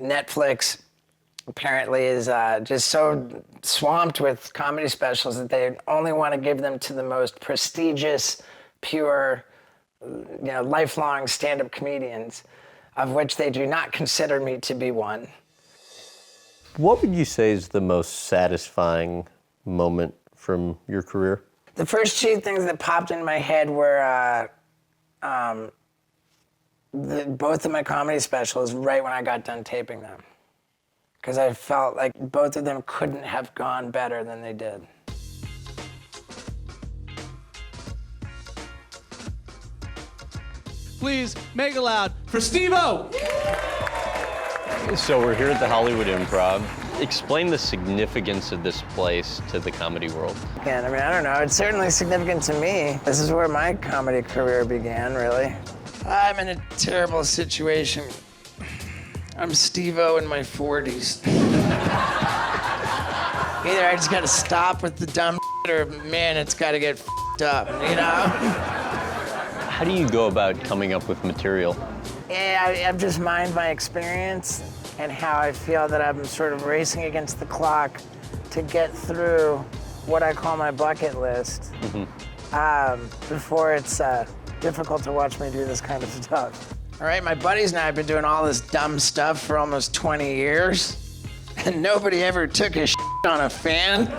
Netflix apparently is just so swamped with comedy specials that they only want to give them to the most prestigious, pure, lifelong stand-up comedians, of which they do not consider me to be one. What would you say is the most satisfying moment from your career? The first two things that popped in my head were both of my comedy specials right when I got done taping them. Because I felt like both of them couldn't have gone better than they did. Please make it loud for Steve-O! So we're here at the Hollywood Improv. Explain the significance of this place to the comedy world. And I don't know, it's certainly significant to me. This is where my comedy career began, really. I'm in a terrible situation. I'm Steve-O in my 40s. Either I just gotta stop with the dumb or man, it's gotta get up, How do you go about coming up with material? Yeah, I've just mined my experience and how I feel that I'm sort of racing against the clock to get through what I call my bucket list before it's difficult to watch me do this kind of stuff. All right, my buddies and I have been doing all this dumb stuff for almost 20 years, and nobody ever took a shit on a fan.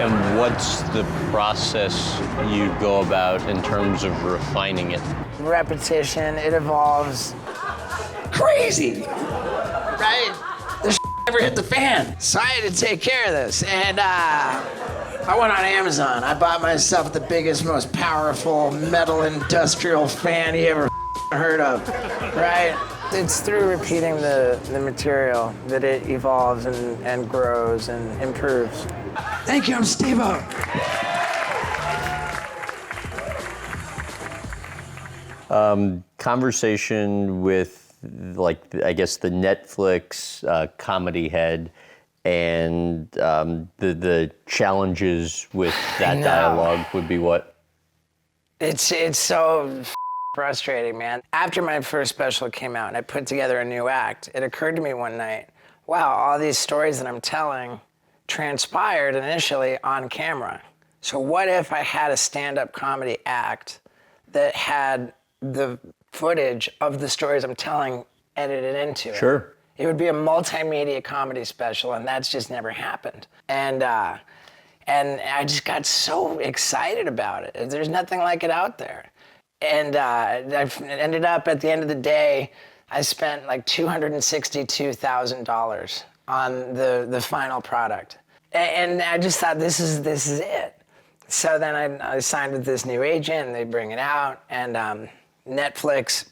And what's the process you go about in terms of refining it? Repetition, it evolves. Crazy, right? The shit never hit the fan, so I had to take care of this. And I went on Amazon. I bought myself the biggest, most powerful metal industrial fan you ever heard of, right? It's through repeating the material that it evolves and grows and improves. Thank you, I'm Steve-O. Conversation with, I guess, the Netflix comedy head and the challenges with that dialogue would be what? It's so frustrating, man. After my first special came out and I put together a new act, it occurred to me one night, wow, all these stories that I'm telling transpired initially on camera. So what if I had a stand-up comedy act that had the footage of the stories I'm telling edited into it? Sure. It would be a multimedia comedy special, and that's just never happened. And I just got so excited about it. There's nothing like it out there. And I ended up, at the end of the day, I spent like $262,000 on the final product. And I just thought, this is it. So then I signed with this new agent, and they bring it out, and Netflix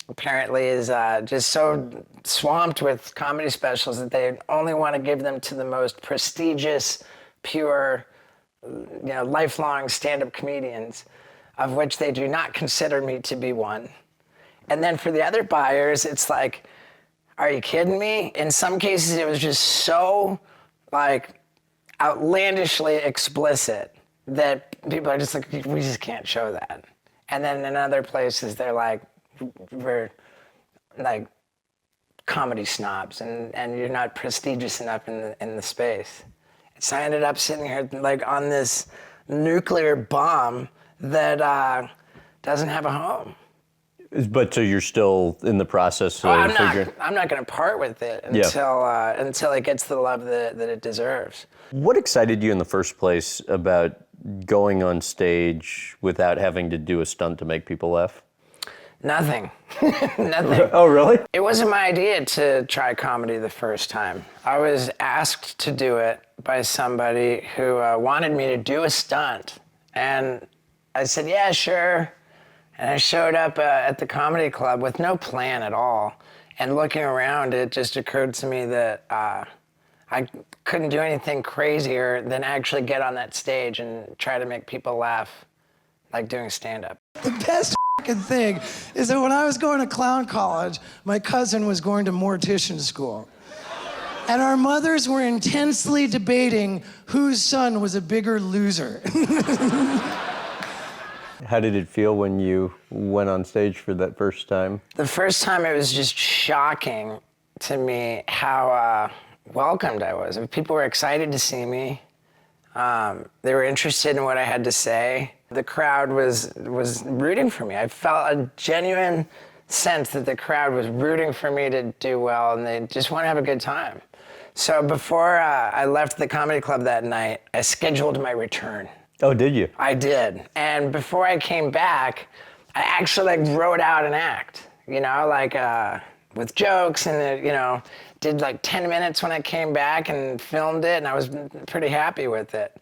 apparently is just so swamped with comedy specials that they only want to give them to the most prestigious, pure, lifelong stand-up comedians, of which they do not consider me to be one. And then for the other buyers, it's like, are you kidding me? In some cases, it was just so outlandishly explicit that people are just like, we just can't show that. And then in other places, they're like, we're like comedy snobs, and you're not prestigious enough in the space. So I ended up sitting here like on this nuclear bomb that doesn't have a home. But so you're still in the process of figuring... I'm not going to part with it until it gets the love that it deserves. What excited you in the first place about going on stage without having to do a stunt to make people laugh? Nothing. Nothing. Oh, really? It wasn't my idea to try comedy the first time. I was asked to do it by somebody who wanted me to do a stunt. And I said, yeah, sure. And I showed up at the comedy club with no plan at all. And looking around, it just occurred to me that I couldn't do anything crazier than actually get on that stage and try to make people laugh like doing stand-up. The best thing is that when I was going to clown college, my cousin was going to mortician school. And our mothers were intensely debating whose son was a bigger loser. How did it feel when you went on stage for that first time? The first time it was just shocking to me how welcomed I was. I mean, people were excited to see me. They were interested in what I had to say. The crowd was rooting for me. I felt a genuine sense that the crowd was rooting for me to do well, and they just want to have a good time. So before I left the comedy club that night, I scheduled my return. Oh, did you? I did. And before I came back, I actually wrote out an act, with jokes, and did 10 minutes when I came back and filmed it, and I was pretty happy with it.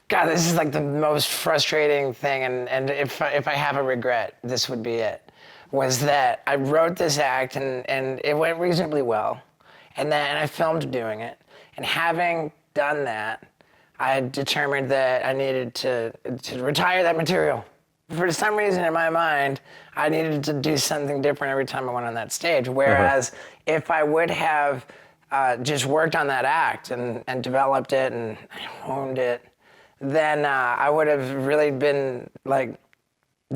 God, this is the most frustrating thing, and if I have a regret, this would be it, was that I wrote this act and it went reasonably well, and then I filmed doing it, and having done that, I determined that I needed to retire that material. For some reason in my mind, I needed to do something different every time I went on that stage, whereas if I would have just worked on that act and developed it and honed it, then I would have really been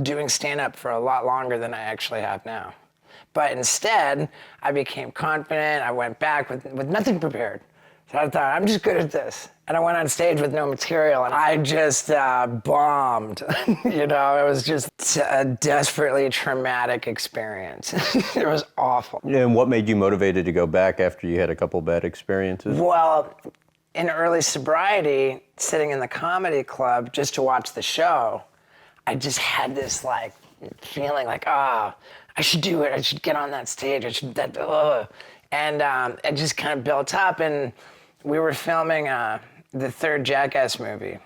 doing stand-up for a lot longer than I actually have now. But instead, I became confident. I went back with nothing prepared. So I thought, I'm just good at this. And I went on stage with no material, and I just bombed. It was just a desperately traumatic experience. It was awful. And what made you motivated to go back after you had a couple bad experiences? Well, in early sobriety, sitting in the comedy club just to watch the show, I just had this feeling I should do it. I should get on that stage. And it just kind of built up, and we were filming the third Jackass movie.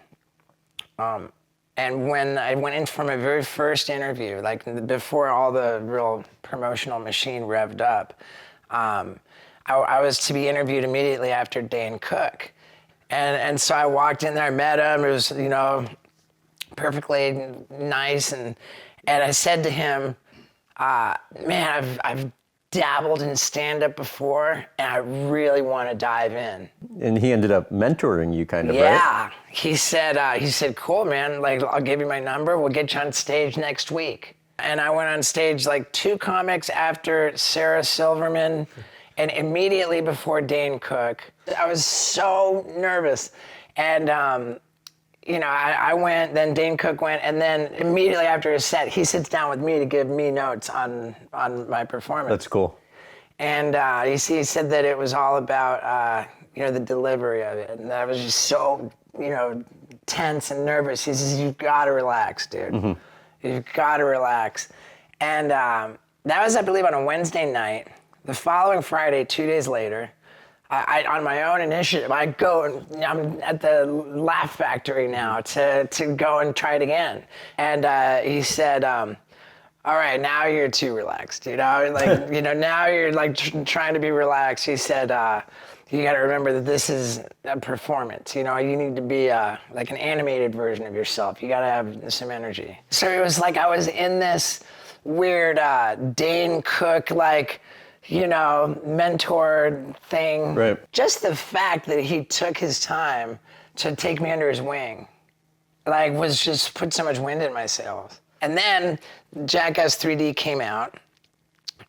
And when I went in for my very first interview, before all the real promotional machine revved up, I was to be interviewed immediately after Dane Cook. And so I walked in there, I met him, it was, perfectly nice, and I said to him, man, I've dabbled in stand-up before, and I really want to dive in. And he ended up mentoring you right? Yeah, he said, cool, man, I'll give you my number, we'll get you on stage next week. And I went on stage 2 comics after Sarah Silverman, and immediately before Dane Cook. I was so nervous. And, I went, then Dane Cook went, and then immediately after his set, he sits down with me to give me notes on my performance. That's cool. And he said that it was all about, the delivery of it. And I was just so, tense and nervous. He says, you've got to relax, dude. Mm-hmm. You've got to relax. And that was, I believe, on a Wednesday night. The following Friday, 2 days later, I on my own initiative, I go and I'm at the Laugh Factory now to go and try it again. And he said, all right, now you're too relaxed, now you're trying to be relaxed. He said, you got to remember that this is a performance. You need to be an animated version of yourself. You got to have some energy. So it was I was in this weird Dane Cook mentor thing. Right. Just the fact that he took his time to take me under his wing, was just put so much wind in my sails. And then Jackass 3D came out.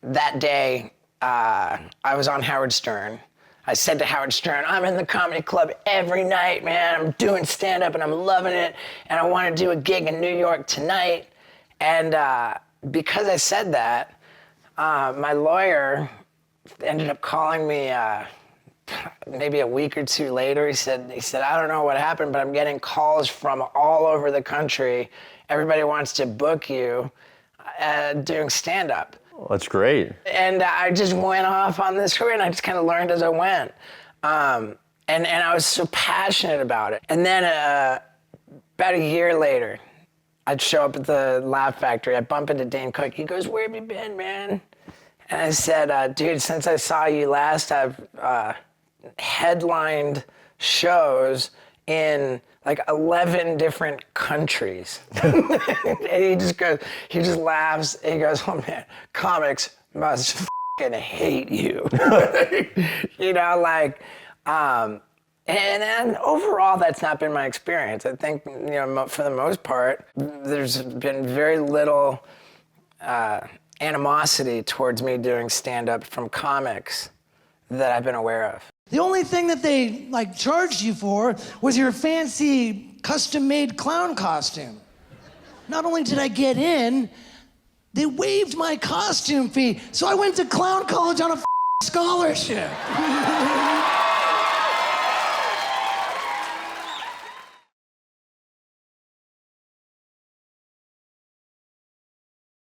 That day, I was on Howard Stern. I said to Howard Stern, I'm in the comedy club every night, man. I'm doing stand-up and I'm loving it. And I want to do a gig in New York tonight. And because I said that, my lawyer ended up calling me maybe a week or two later. He said, I don't know what happened, but I'm getting calls from all over the country. Everybody wants to book you doing stand-up. Well, that's great. And I just went off on this career, and I just kind of learned as I went. And I was so passionate about it. And then about a year later, I'd show up at the Laugh Factory. I bump into Dane Cook. He goes, where have you been, man? And I said, dude, since I saw you last, I've headlined shows in 11 different countries. And he just laughs. And he goes, oh man, comics must fucking hate you. And then overall, that's not been my experience. I think, for the most part, there's been very little animosity towards me doing stand-up from comics. that I've been aware of. The only thing that they like charged you for was your fancy custom-made clown costume. Not only did I get in, they waived my costume fee, so I went to clown college on a scholarship.